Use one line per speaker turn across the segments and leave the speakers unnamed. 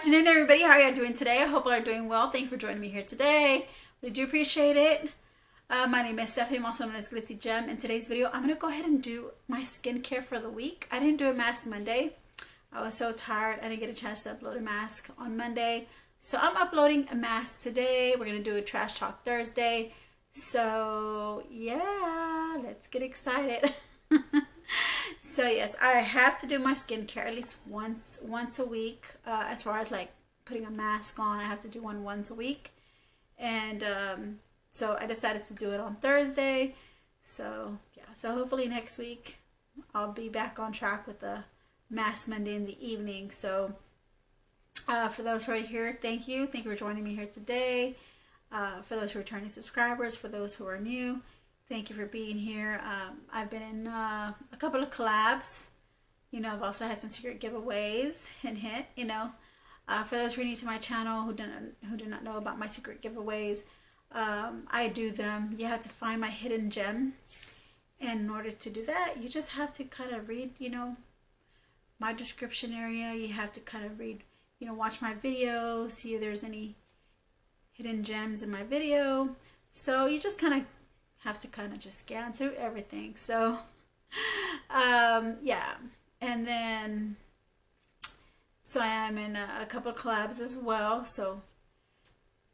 afternoon, everybody. How are you doing today? I hope you are doing well. Thank you for joining me here today. We do appreciate it. My name is Stephanie. I'm also known as GLITZYGem. In today's video, I'm going to go ahead and do my skincare for the week. I didn't do a mask Monday. I was so tired. I didn't get a chance to upload a mask on Monday. So I'm uploading a mask today. We're going to do a Trash Talk Thursday. So yeah, let's get excited. So yes, I have to do my skincare at least once a week. As far as like putting a mask on, I have to do one once a week. And so I decided to do it on Thursday. So yeah, so hopefully next week I'll be back on track with the mask Monday in the evening. So for those who are here, thank you for joining me here today. For those who are returning subscribers, for those who are new, thank you for being here. I've been in a couple of collabs. You know, I've also had some secret giveaways. Hint, hint. You know, for those who are new to my channel who do not know about my secret giveaways, I do them. You have to find my hidden gem, and in order to do that, you just have to kind of read, you know, my description area. You have to kind of read, you know, watch my video, see if there's any hidden gems in my video. So you just kind of have to kind of just scan through everything. So yeah, and then so I am in a couple of collabs as well. So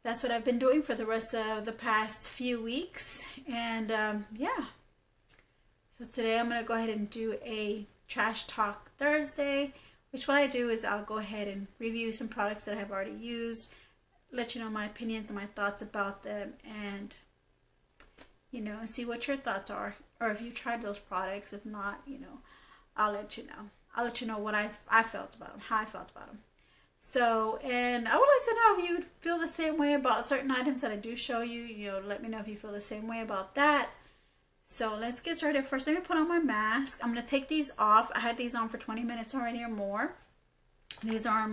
that's what I've been doing for the rest of the past few weeks. And yeah, so today I'm gonna go ahead and do a Trash Talk Thursday, which what I do is I'll go ahead and review some products that I've already used, let you know my opinions and my thoughts about them, and you know, and see what your thoughts are, or if you tried those products. If not, you know, I'll let you know. I'll let you know what I felt about them, how I felt about them. So, and I would like to know if you feel the same way about certain items that I do show you. You know, let me know if you feel the same way about that. So let's get started. First, let me put on my mask. I'm going to take these off. I had these on for 20 minutes already or more. These are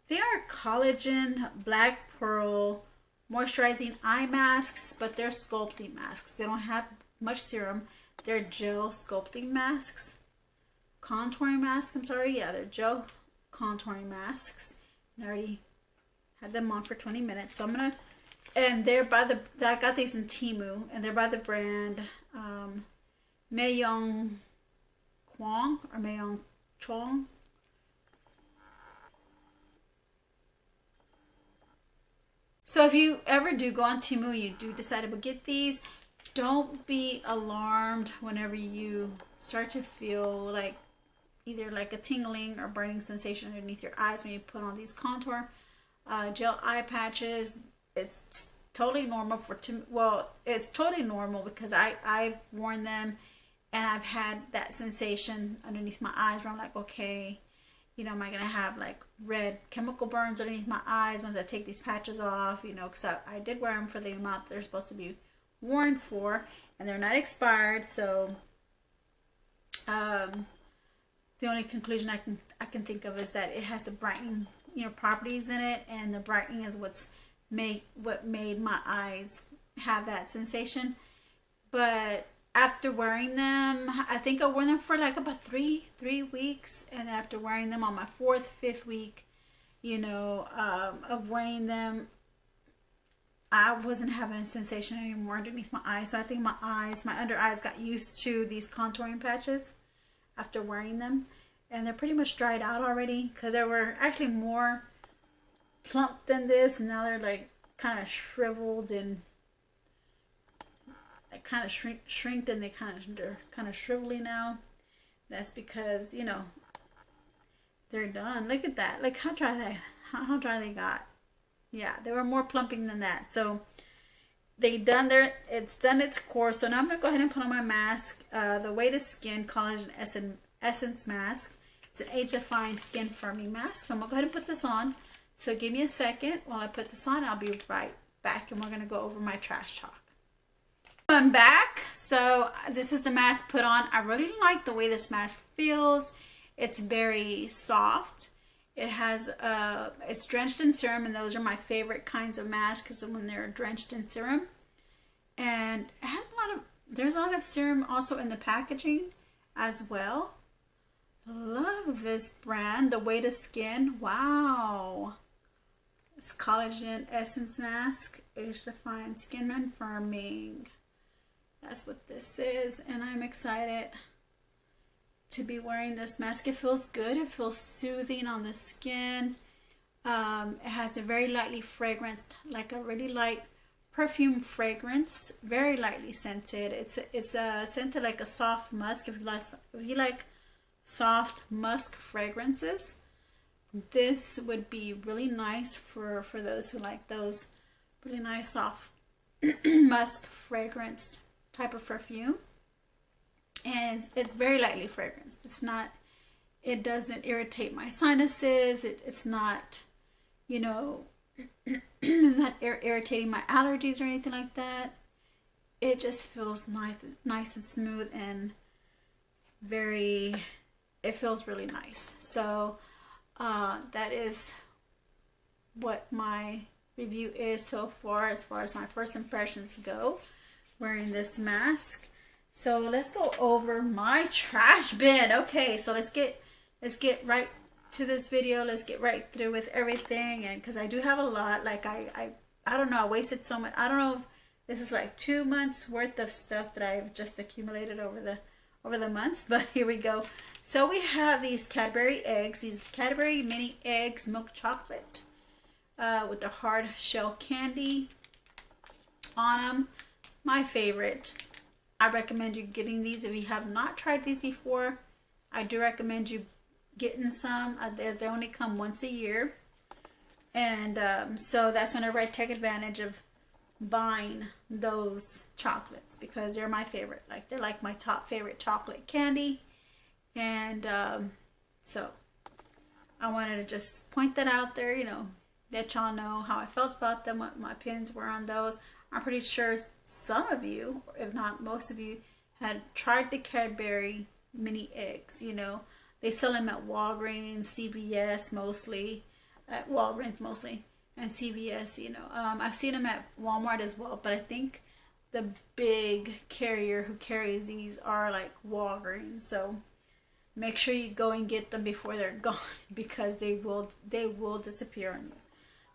they are collagen black pearl moisturizing eye masks, but they're sculpting masks. They don't have much serum. They're gel sculpting masks. Contouring masks, I'm sorry. Yeah, they're gel contouring masks. I already had them on for 20 minutes. So I'm going to, and they're by I got these in Temu, and they're by the brand Myeong Kwang or Myeong Chong. So if you ever do go on Temu, you do decide to get these, don't be alarmed whenever you start to feel like either like a tingling or burning sensation underneath your eyes when you put on these contour gel eye patches. It's totally normal it's totally normal because I've worn them and I've had that sensation underneath my eyes where I'm like, okay, you know, am I going to have like red chemical burns underneath my eyes once I take these patches off? You know, because I did wear them for the amount they're supposed to be worn for, and they're not expired. So the only conclusion I can think of is that it has the brightening, you know, properties in it, and the brightening is what made my eyes have that sensation. But after wearing them, I think I wore them for like about three weeks, and after wearing them on my fifth week, you know, of wearing them, I wasn't having a sensation anymore underneath my eyes. So I think my under eyes got used to these contouring patches after wearing them, and they're pretty much dried out already, because they were actually more plump than this, and now they're like kind of shriveled and like kind of shrinked, and they're kind of shrivelly now. That's because, you know, they're done. Look at that. Like how dry they got. Yeah, they were more plumping than that. So it's done its course. So now I'm gonna go ahead and put on my mask, the Way to Skin Collagen Essence Mask. It's an age-defying skin firming mask. So I'm gonna go ahead and put this on. So give me a second while I put this on. I'll be right back, and we're gonna go over my trash talk. I'm back. So this is the mask put on. I really like the way this mask feels. It's very soft. It has it's drenched in serum, and those are my favorite kinds of masks, because when they're drenched in serum. And it has there's a lot of serum also in the packaging as well. Love this brand, the Way to Skin. Wow. It's collagen essence mask, age defying skin firming. That's what this is, and I'm excited to be wearing this mask. It feels good. It feels soothing on the skin. It has a very lightly fragrance, like a really light perfume fragrance, very lightly scented. It's scented like a soft musk. If you like soft musk fragrances, this would be really nice for those who like those really nice soft musk fragrance type of perfume. And it's very lightly fragranced. It doesn't irritate my sinuses. It's not, you know, it's not irritating my allergies or anything like that. It just feels nice and smooth, and it feels really nice. So that is what my review is so far, as far as my first impressions go wearing this mask. So let's go over my trash bin. Okay, so let's get right to this video. Let's get right through with everything, and because I do have a lot, like I don't know, I wasted so much. I don't know if this is like 2 months worth of stuff that I've just accumulated over the months, but here we go. So we have these Cadbury eggs, these Cadbury mini eggs, milk chocolate, with the hard shell candy on them. My favorite. I recommend you getting these if you have not tried these before. I do recommend you getting some. They only come once a year, and so that's whenever I take advantage of buying those chocolates, because they're my favorite. Like, they're like my top favorite chocolate candy, and so I wanted to just point that out there, you know, let y'all know how I felt about them, what my opinions were on those. I'm pretty sure some of you, if not most of you, had tried the Cadbury mini eggs. You know, they sell them at Walgreens, CVS mostly, at Walgreens mostly, and CVS. You know, I've seen them at Walmart as well, but I think the big carrier who carries these are like Walgreens. So make sure you go and get them before they're gone, because they will disappear on you.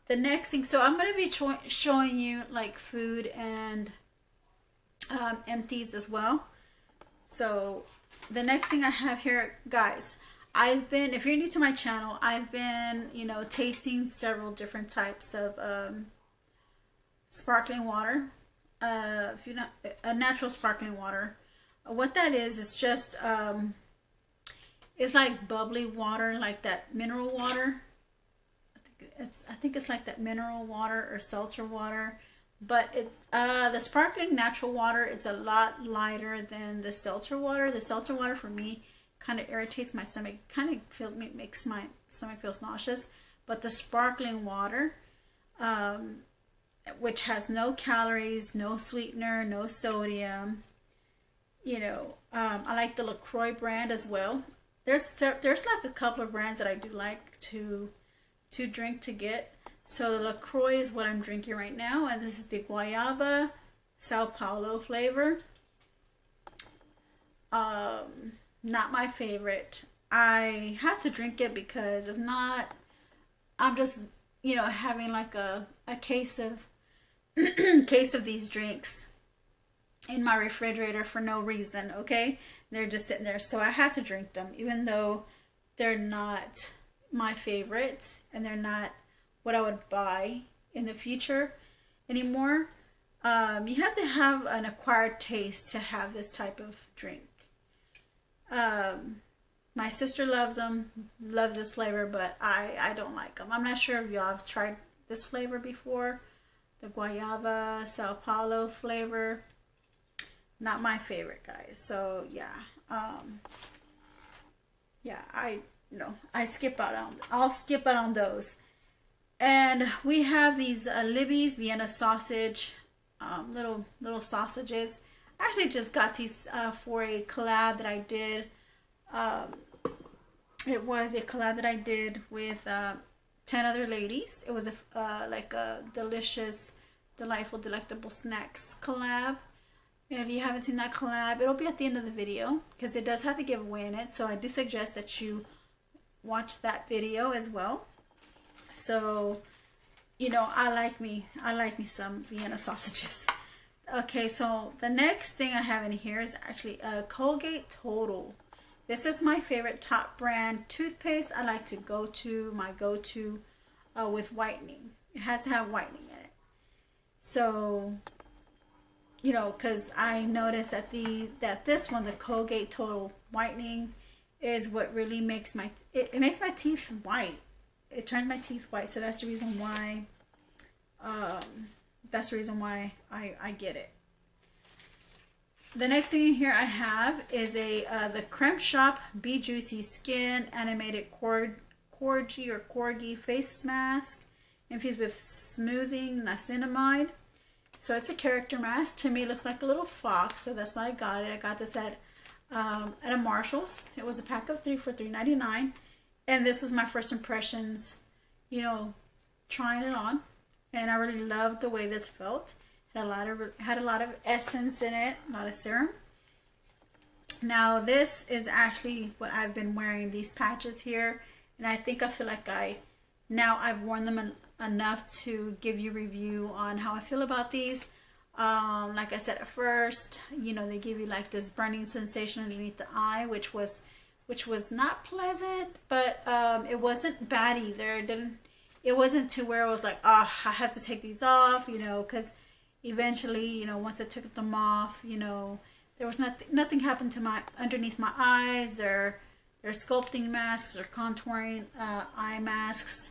The next thing, so I'm going to be showing you like food and empties as well. So the next thing I have here, guys, if you're new to my channel, I've been, you know, tasting several different types of sparkling water. If you're not a natural sparkling water, what that is, it's just it's like bubbly water, like that mineral water. I think it's like that mineral water or seltzer water. But the sparkling natural water is a lot lighter than the seltzer water. The seltzer water for me kind of irritates my stomach. Kind of makes my stomach feels nauseous. But the sparkling water, which has no calories, no sweetener, no sodium, you know, I like the LaCroix brand as well. There's like a couple of brands that I do like to drink, to get. So the LaCroix is what I'm drinking right now, and this is the Guayaba Sao Paulo flavor. Not my favorite. I have to drink it, because if not, I'm just, you know, having like a case of these drinks in my refrigerator for no reason. Okay, they're just sitting there, so I have to drink them, even though they're not my favorite and they're not what I would buy in the future anymore. You have to have an acquired taste to have this type of drink. My sister loves this flavor, but I don't like them. I'm not sure if y'all have tried this flavor before, the Guayaba Sao Paulo flavor. Not my favorite, guys. So yeah, yeah, I skip out on. I'll skip out on those. And we have these Libby's Vienna sausage, little sausages. I actually just got these for a collab that I did. It was a collab that I did with 10 other ladies. It was like a delicious, delightful, delectable snacks collab. And if you haven't seen that collab, it'll be at the end of the video because it does have a giveaway in it. So I do suggest that you watch that video as well. So, you know, I like me some Vienna sausages. Okay, so the next thing I have in here is actually a Colgate Total. This is my favorite top brand toothpaste. I like to my go-to with whitening. It has to have whitening in it. So, you know, because I noticed that this one, the Colgate Total Whitening, is what really makes it makes my teeth white. It turns my teeth white. So that's the reason why I get it. The next thing in here I have is the Creme Shop Be Juicy Skin Animated Corgi Face Mask infused with smoothing niacinamide. So it's a character mask. To me, it looks like a little fox, so that's why I got it. I got this at a Marshall's. It was a pack of 3 for $3.99, and this was my first impressions, you know, trying it on, and I really loved the way this felt. Had a lot of essence in it, a lot of serum. Now this is actually what I've been wearing, these patches here, and I feel like I've worn them enough to give you a review on how I feel about these. Like I said at first, you know, they give you like this burning sensation underneath the eye, which was not pleasant, but it wasn't bad either. It wasn't to where I was like, oh, I have to take these off, you know, because eventually, you know, once I took them off, you know, there was nothing happened to underneath my eyes, or they're sculpting masks or contouring eye masks.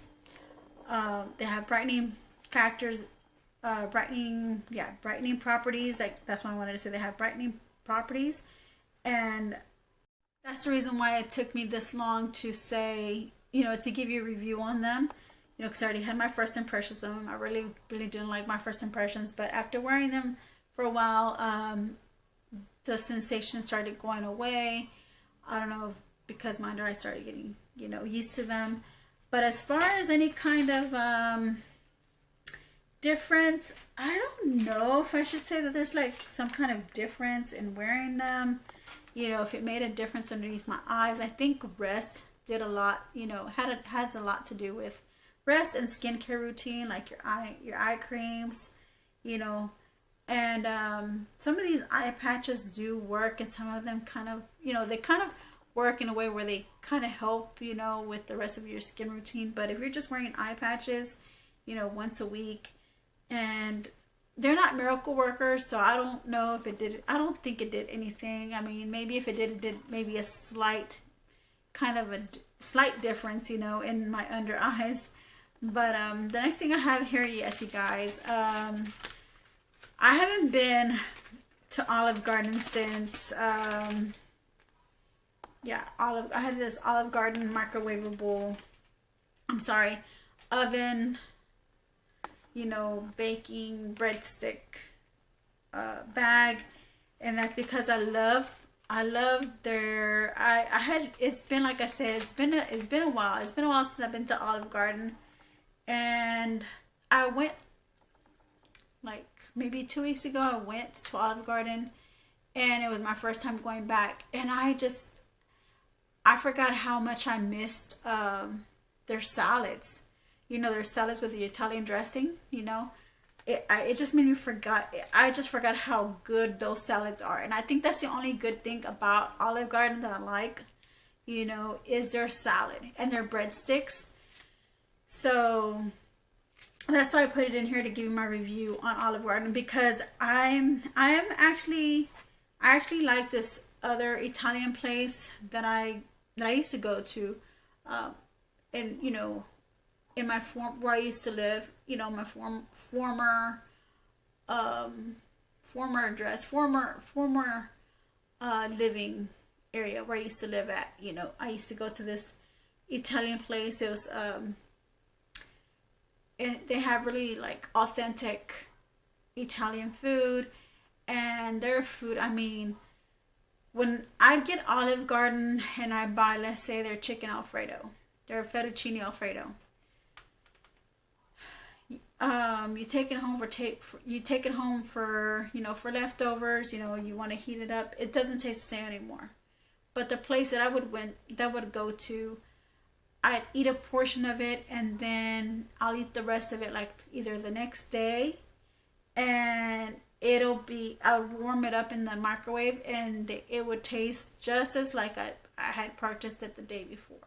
They have brightening factors, brightening properties. Like, that's what I wanted to say. They have brightening properties, and that's the reason why it took me this long to say, you know, to give you a review on them. You know, because I already had my first impressions of them. I really didn't like my first impressions, but after wearing them for a while, the sensation started going away. I don't know, because my under eyes started getting, you know, used to them. But as far as any kind of difference, I don't know if I should say that there's like some kind of difference in wearing them. You know, if it made a difference underneath my eyes. I think rest did a lot, you know, has a lot to do with rest and skincare routine, like your eye creams, you know. And some of these eye patches do work, and some of them kind of, you know, they kind of work in a way where they kind of help, you know, with the rest of your skin routine. But if you're just wearing eye patches, you know, once a week, and they're not miracle workers, so I don't know if it did. I don't think it did anything. I mean, maybe if it did maybe a slight difference, you know, in my under eyes. But the next thing I have here, yes, you guys, I haven't been to Olive Garden since I had this Olive Garden microwavable, oven, you know, baking breadstick bag, and that's because I love their, it's been, like I said, it's been a while since I've been to Olive Garden, and I went like maybe 2 weeks ago. I went to Olive Garden, and it was my first time going back, and I forgot how much I missed their salads. You know, their salads with the Italian dressing, you know. It just made me forgot. I just forgot how good those salads are. And I think that's the only good thing about Olive Garden that I like, you know, is their salad and their breadsticks. So that's why I put it in here to give you my review on Olive Garden, because I actually like this other Italian place that I used to go to, and, you know, in my where I used to live, you know, my former living area where I used to live at. You know, I used to go to this Italian place. It was and they have really like authentic Italian food, and their food, I mean, when I get Olive Garden and I buy, let's say, their chicken Alfredo, their fettuccine Alfredo, you take it home for you know, for leftovers, you know, you want to heat it up. It doesn't taste the same anymore. But the place that I would go to, I'd eat a portion of it and then I'll eat the rest of it like either the next day, and I'll warm it up in the microwave and it would taste just as like I had purchased it the day before.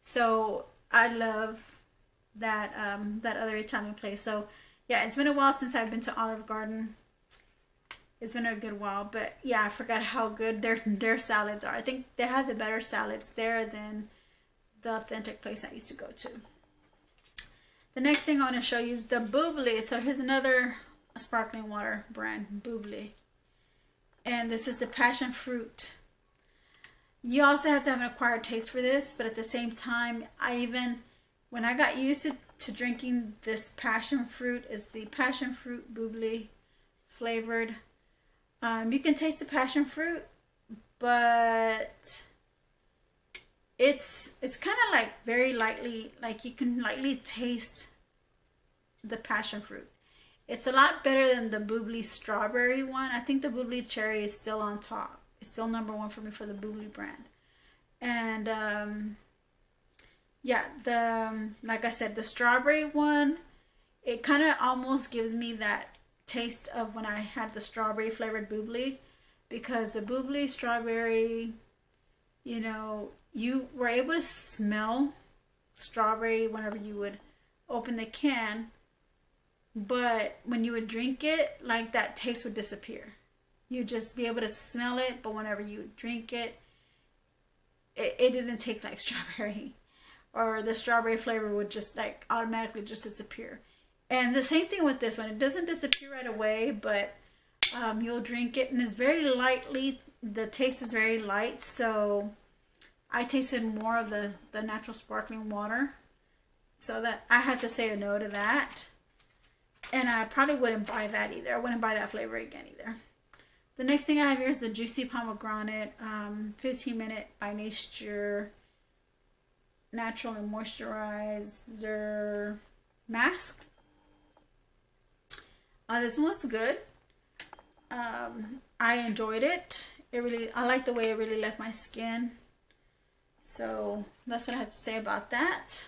So I love that that other Italian place. So yeah, it's been a while since I've been to Olive Garden. It's been a good while, but yeah, I forgot how good their salads are. I think they have the better salads there than the authentic place I used to go to. The next thing I want to show you is the bubbly. So here's another sparkling water brand, bubbly, and this is the passion fruit. You also have to have an acquired taste for this, but at the same time, when I got used to drinking this passion fruit, is the passion fruit bubbly flavored. You can taste the passion fruit, but it's kind of like very lightly, like you can lightly taste the passion fruit. It's a lot better than the bubbly strawberry one. I think the bubbly cherry is still on top. It's still #1 for me for the bubbly brand. And yeah, like I said, the strawberry one, it kind of almost gives me that taste of when I had the strawberry flavored bubbly, because the bubbly strawberry, you know, you were able to smell strawberry whenever you would open the can, but when you would drink it, like that taste would disappear. You'd just be able to smell it, but whenever you would drink it, it didn't taste like strawberry, or the strawberry flavor would just like automatically just disappear. And the same thing with this one. It doesn't disappear right away, but you'll drink it and it's very lightly, the taste is very light. So I tasted more of the natural sparkling water, so that I had to say a no to that. And I probably wouldn't buy that either. I wouldn't buy that flavor again either. The next thing I have here is the Juicy Pomegranate 15-minute by Nature Natural and Moisturizer Mask. This one's good. I enjoyed it. I like the way it really left my skin. So that's what I have to say about that.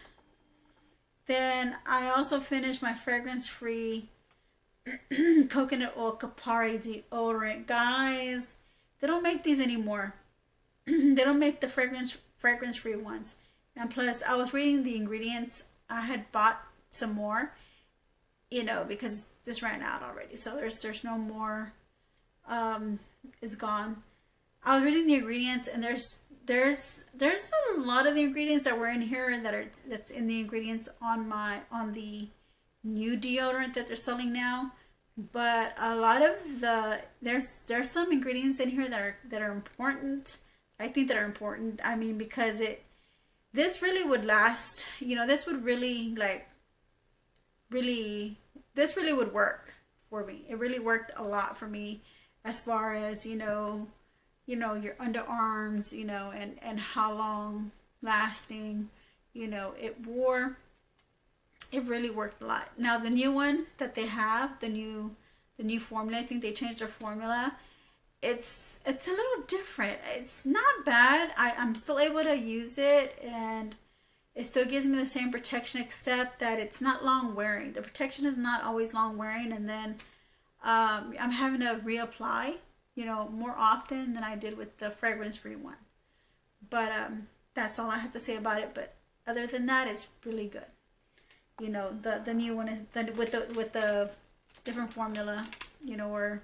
Then I also finished my fragrance-free coconut oil Capari deodorant. Guys, they don't make these anymore. They don't make the fragrance-free ones. And plus, I was reading the ingredients. I had bought some more, you know, because this ran out already. So there's no more. It's gone. I was reading the ingredients, and there's a lot of the ingredients that were in here that's in the ingredients on the new deodorant that they're selling now. But a lot of there's some ingredients in here that are important. I think that are important. I mean, because this really would last, you know, this would really this really would work for me. It really worked a lot for me as far as, you know, your underarms, you know, and how long lasting, you know, it wore. It really worked a lot. Now the new one that they have, the new formula, I think they changed their formula. It's a little different. It's not bad. I'm still able to use it, and it still gives me the same protection, except that it's not long wearing. The protection is not always long wearing, and then I'm having to reapply, you know, more often than I did with the fragrance-free one. But that's all I have to say about it. But other than that, it's really good. You know, the new one is with the different formula, you know, or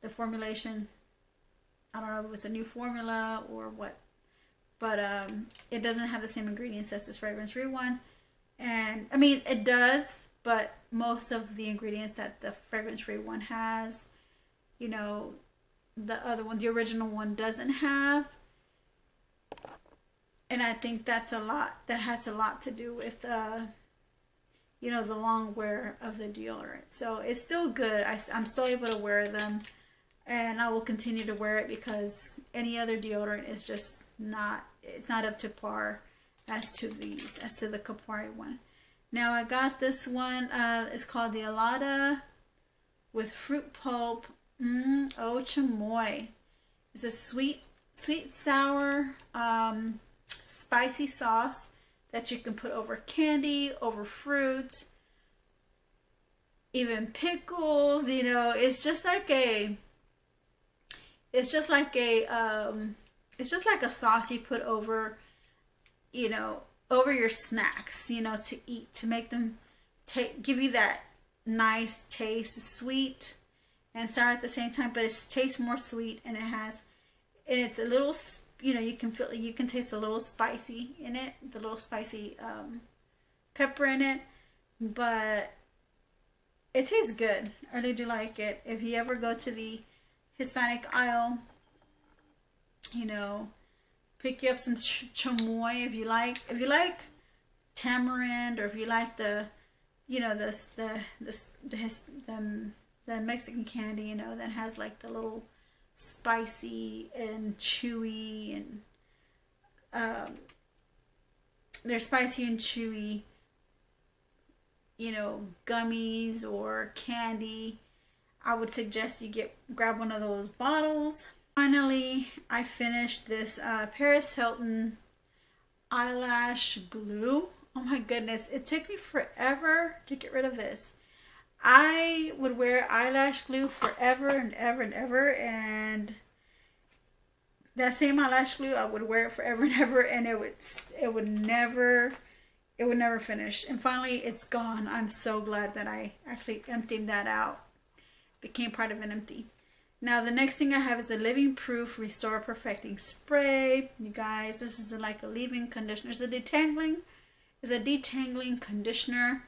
the formulation. I don't know if it was a new formula or what, but it doesn't have the same ingredients as this fragrance-free one. And I mean, it does, but most of the ingredients that the fragrance-free one has, you know, the other one, the original one, doesn't have. And I think that's a lot. That has a lot to do with you know, the long wear of the deodorant. So it's still good. I'm still able to wear them, and I will continue to wear it because any other deodorant is just not, it's not up to par as to the Capari one. Now I got this one, it's called the Alada with fruit pulp. Oh chamoy. It's a sweet sour spicy sauce that you can put over candy, over fruit, even pickles. You know, it's just like a sauce you put over, you know, over your snacks, you know, to eat, to make them give you that nice taste. It's sweet and sour at the same time, but it tastes more sweet, and it's a little, you know, you can taste a little spicy in it, the little spicy pepper in it, but it tastes good. I really do like it. If you ever go to the Hispanic aisle, you know, pick you up some chamoy if you like tamarind, or if you like the, you know, the Mexican candy, you know, that has like the little spicy and chewy, and they're spicy and chewy, you know, gummies or candy. I would suggest you grab one of those bottles. Finally, I finished this Paris Hilton eyelash glue. Oh my goodness, it took me forever to get rid of this. I would wear eyelash glue forever and ever and ever, and that same eyelash glue, I would wear it forever and ever, and it would never finish. And finally, it's gone. I'm so glad that I actually emptied that out. Became part of an empty. Now the next thing I have is the Living Proof Restore Perfecting Spray. You guys, this is like a leave-in conditioner. It's a detangling conditioner.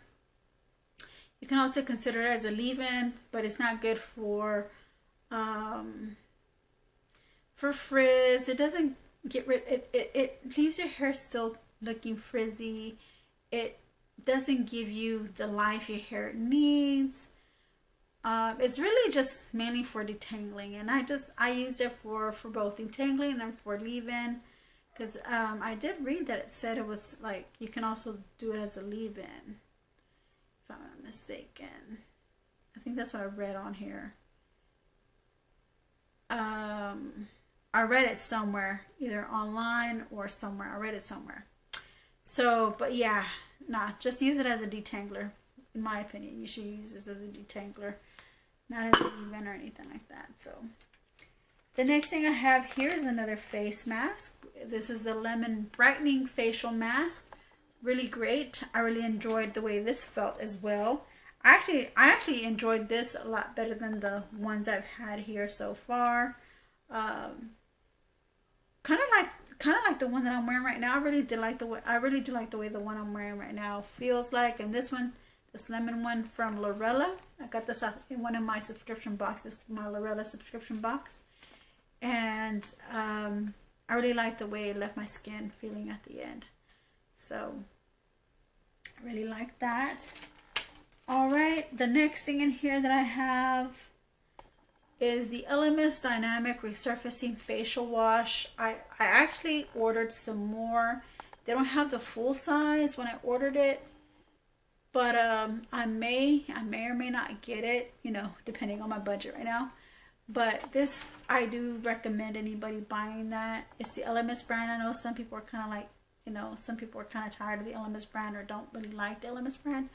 You can also consider it as a leave-in, but it's not good for frizz. It doesn't get rid. It leaves your hair still looking frizzy. It doesn't give you the life your hair needs. It's really just mainly for detangling, and I used it for both detangling and for leave-in, because I did read that it said it was like you can also do it as a leave-in, if I'm not mistaken. I think that's what I read on here. I read it somewhere, either online or somewhere. I read it somewhere. So, but yeah, nah, just use it as a detangler. In my opinion, you should use this as a detangler, not as a leave-in or anything like that. So the next thing I have here is another face mask. This is the Lemon Brightening Facial Mask. Really great. I really enjoyed the way this felt as well. I actually enjoyed this a lot better than the ones I've had here so far. Kind of like the one that I'm wearing right now. I really do like the way the one I'm wearing right now feels like. And this one, this lemon one from Lorella, I got this in one of my subscription boxes, my Lorella subscription box, and I really like the way it left my skin feeling at the end. So I really like that. All right, the next thing in here that I have is the LMS Dynamic Resurfacing Facial Wash. I actually ordered some more. They don't have the full size when I ordered it, but I may or may not get it, you know, depending on my budget right now. But this, I do recommend anybody buying that. It's the LMS brand. I know some people are kind of like, you know, some people are kind of tired of the LMS brand or don't really like the LMS brand.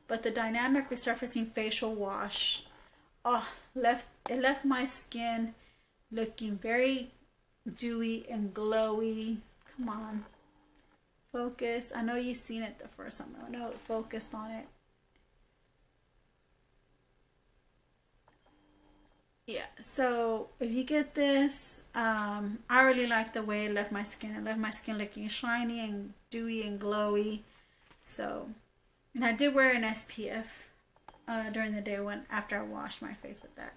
But the Dynamic Resurfacing Facial Wash, oh, it left my skin looking very dewy and glowy. Come on, focus. I know you've seen it the first time. I know it focused on it. Yeah, so if you get this, I really like the way it left my skin. It left my skin looking shiny and dewy and glowy. So, and I did wear an SPF during the day after I washed my face with that.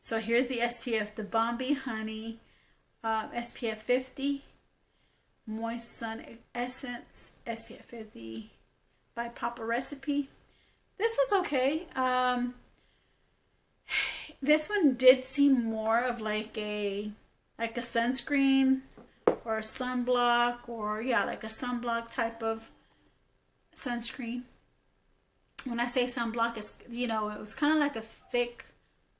So here's the SPF, the Bombay Honey SPF 50 Moist Sun Essence SPF 50 by Papa Recipe. This was okay. This one did seem more of like a sunscreen or a sunblock, or yeah, like a sunblock type of sunscreen. when I say sunblock, it's, you know, it was kind of like a thick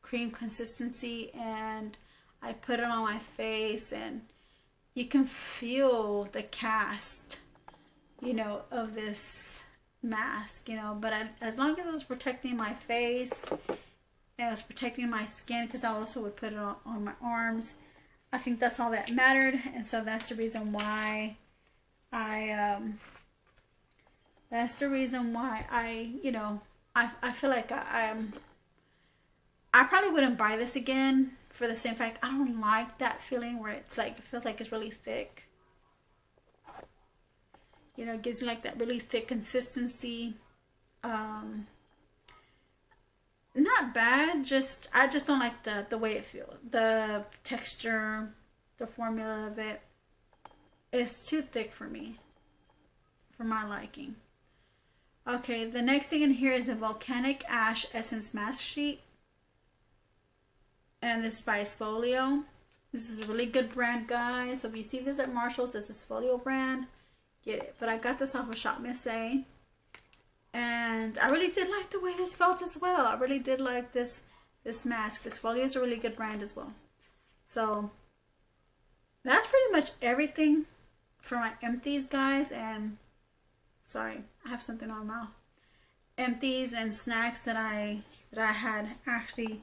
cream consistency, and I put it on my face, and you can feel the cast, you know, of this mask, you know, but as long as it was protecting my face and it was protecting my skin, because I also would put it on my arms, I think that's all that mattered. And so that's the reason why you know, I feel like I probably wouldn't buy this again, for the same fact I don't like that feeling where it's like, it feels like it's really thick. You know, it gives you like that really thick consistency. Not bad, just I just don't like the way it feels. The texture, the formula of it. It's too thick for me, for my liking. Okay, the next thing in here is a Volcanic Ash Essence Mask Sheet. And this is by Sfolio. This is a really good brand, guys. So if you see this at Marshall's, this is Sfolio brand. Get it. But I got this off of Shop Miss A. And I really did like the way this felt as well. I really did like this mask. This Sfolio is a really good brand as well. So that's pretty much everything for my Empties, guys. And sorry, I have something on my mouth. Empties and snacks that I had actually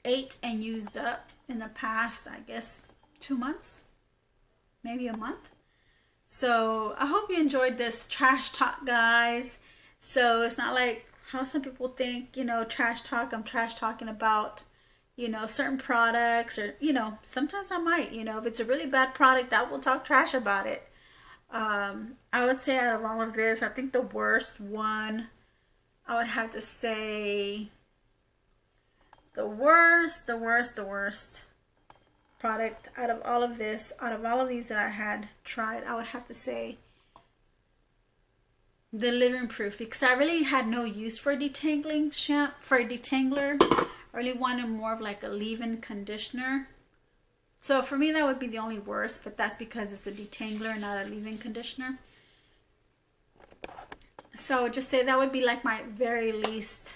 ate and used up in the past, I guess 2 months, maybe a month. So I hope you enjoyed this trash talk, guys. So it's not like how some people think, you know, trash talk, I'm trash talking about, you know, certain products, or, you know, sometimes I might, you know, if it's a really bad product, I will talk trash about it. I would say out of all of this, I think the worst one, I would have to say the worst product out of all of this, out of all of these that I had tried, I would have to say the Living Proof, because I really had no use for detangling shampoo, for a detangler. I really wanted more of like a leave-in conditioner. So for me, that would be the only worst, but that's because it's a detangler, not a leave-in conditioner. So I would just say that would be like my very least,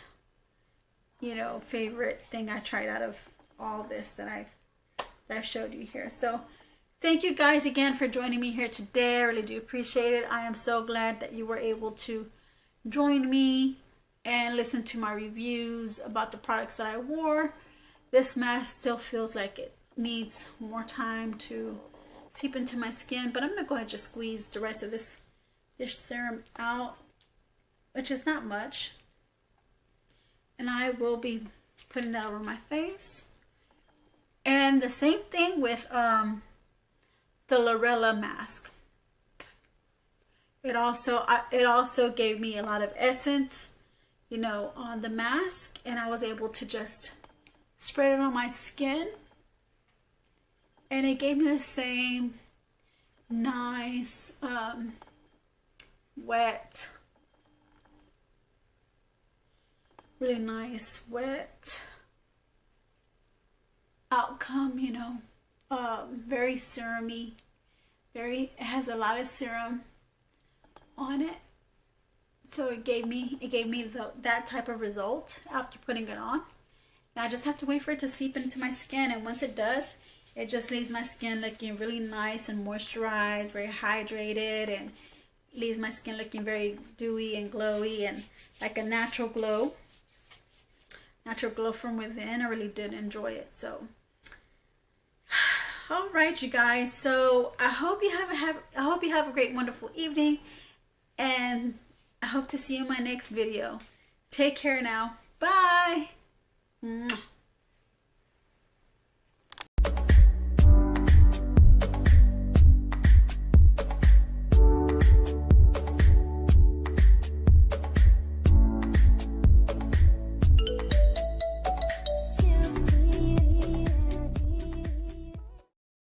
you know, favorite thing I tried out of all this that I've showed you here. So thank you guys again for joining me here today. I really do appreciate it. I am so glad that you were able to join me and listen to my reviews about the products that I wore. This mask still feels like it needs more time to seep into my skin, but I'm gonna go ahead and just squeeze the rest of this serum out, which is not much, and I will be putting that over my face. And the same thing with the Lorella mask. It also gave me a lot of essence, you know, on the mask, and I was able to just spread it on my skin, and it gave me the same nice wet, really nice wet outcome, you know. Very serumy, it has a lot of serum on it, so it gave me that type of result after putting it on. And I just have to wait for it to seep into my skin, and once it does, it just leaves my skin looking really nice and moisturized, very hydrated, and leaves my skin looking very dewy and glowy and like a natural glow from within. I really did enjoy it. So all right, you guys, so I hope you have a great, wonderful evening, and I hope to see you in my next video. Take care now. Bye. Mwah.